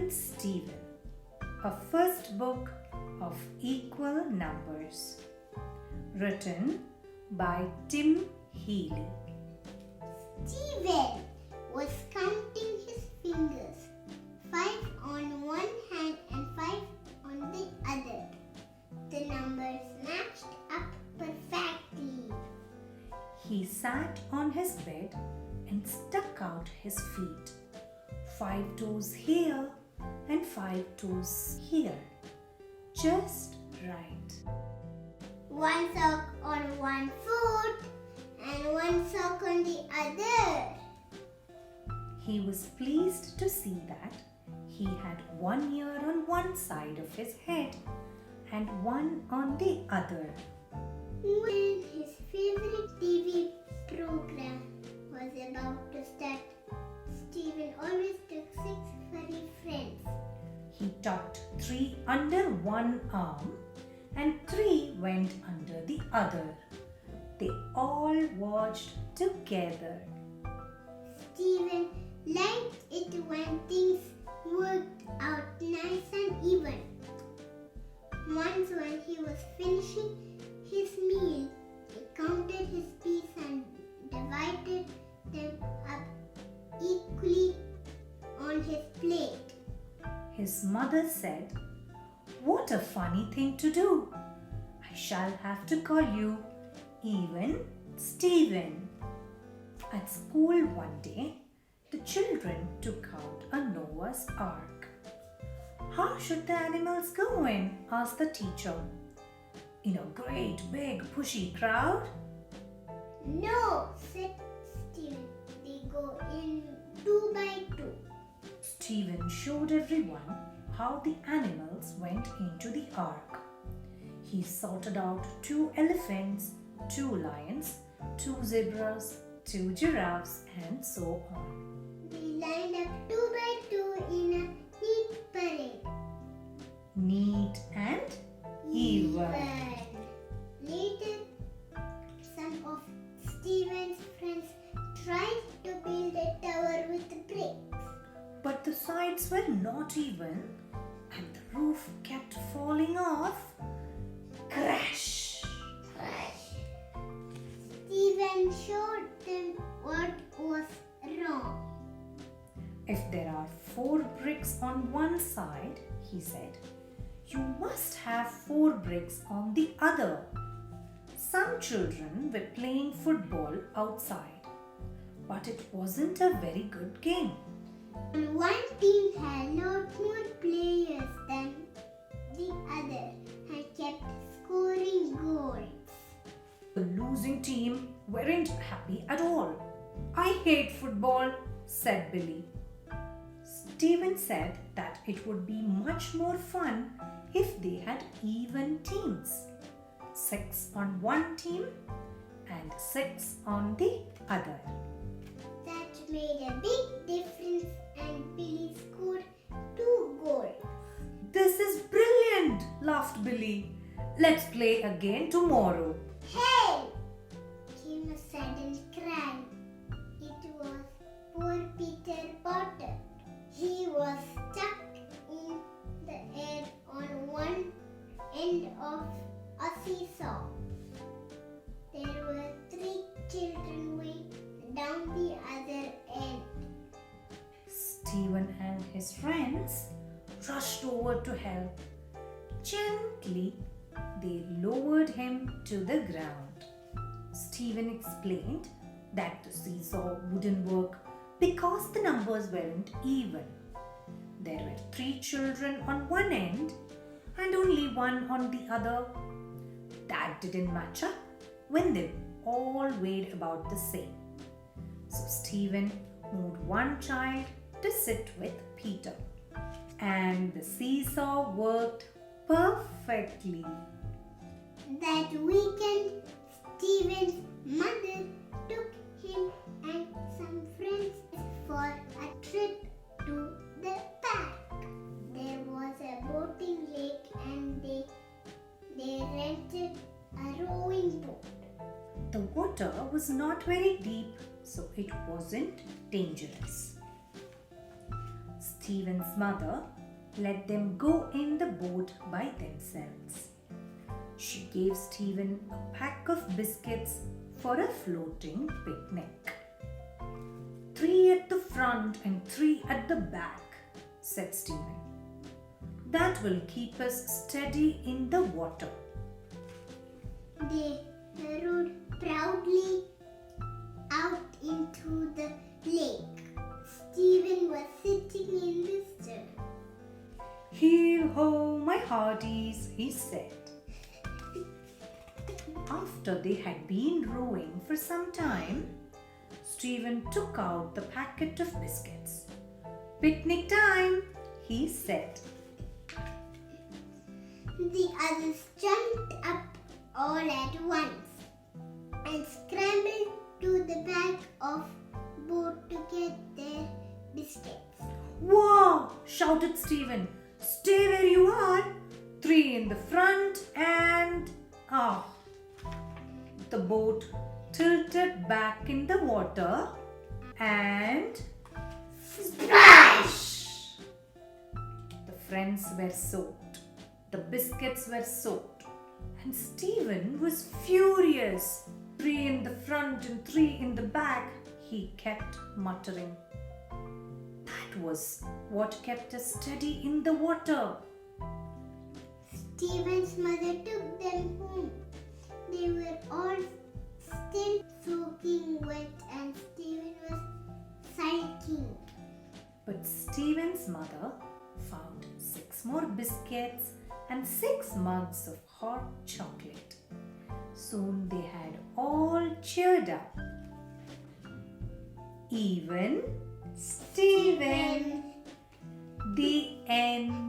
Prince Stephen, a first book of equal numbers, written by Tim Healy. Stephen was counting his fingers, 5 on one hand and 5 on the other. The numbers matched up perfectly. He sat on his bed and stuck out his feet. 5 toes here and 5 toes here. Just right. 1 sock on one foot and 1 sock on the other. He was pleased to see that he had 1 ear on one side of his head and 1 on the other. When his favorite TV program was about to start, Stephen always took 6 furry friends. He tucked 3 under one arm and 3 went under the other. They all watched together. Stephen liked it when things worked out nice and even. Once when he was finishing his meal, he counted his pieces and divided them up equally on his plate. His mother said, "What a funny thing to do. I shall have to call you Even Stephen." At school one day, the children took out a Noah's Ark. "How should the animals go in?" asked the teacher. "In a great big pushy crowd?" "No," said Stephen. "They go in 2 by 2. Stephen showed everyone how the animals went into the ark. He sorted out 2 elephants, 2 lions, 2 zebras, 2 giraffes, and so on. They lined up 2 by 2 in a neat parade. Neat and even. Later, some of Stephen's friends tried to build a tower with bricks. But the sides were not even and the roof kept falling off. Crash! Crash! Stephen showed them what was wrong. "If there are 4 bricks on one side," he said, "you must have 4 bricks on the other." Some children were playing football outside, but it wasn't a very good game. And one team had a lot more players than the other and kept scoring goals. The losing team weren't happy at all. "I hate football," said Billy. Stephen said that it would be much more fun if they had even teams. 6 on one team and 6 on the other. That made a big difference and Billy scored 2 goals. "This is brilliant," laughed Billy. "Let's play again tomorrow." "Hey!" came a sudden cry. It was poor Peter Potter. He was stuck in the air on one end of a seesaw. There were 3 children way down the other end. Stephen and his friends rushed over to help. Gently, they lowered him to the ground. Stephen explained that the seesaw wouldn't work because the numbers weren't even. There were 3 children on one end and only 1 on the other. That didn't match up when they all weighed about the same. So Stephen moved 1 child to sit with Peter, and the seesaw worked perfectly. That weekend, Stephen's mother took him and some friends for a trip to the park. There was a boating lake and they rented a rowing boat. The water was not very deep, so it wasn't dangerous. Stephen's mother let them go in the boat by themselves. She gave Stephen a pack of biscuits for a floating picnic. 3 at the front and 3 at the back, said Stephen. That will keep us steady in the water. They rowed proudly out into the lake. Stephen was sitting in the stern. Heave ho, my hearties, he said. After they had been rowing for some time, Stephen took out the packet of biscuits. Picnic time, he said. The others jumped up all at once and scrambled to the back of the boat to get their biscuits. Wow! Shouted Stephen. Stay where you are. 3 in the front and... The boat tilted back in the water and... Splash! The friends were soaked. The biscuits were soaked. And Stephen was furious. 3 in the front and 3 in the back, he kept muttering. That was what kept us steady in the water. Stephen's mother took them home. They were all still soaking wet and Stephen was sulking. But Stephen's mother found 6 more biscuits and 6 mugs of hot chocolate. Soon they had all cheered up. Even Stephen. The end.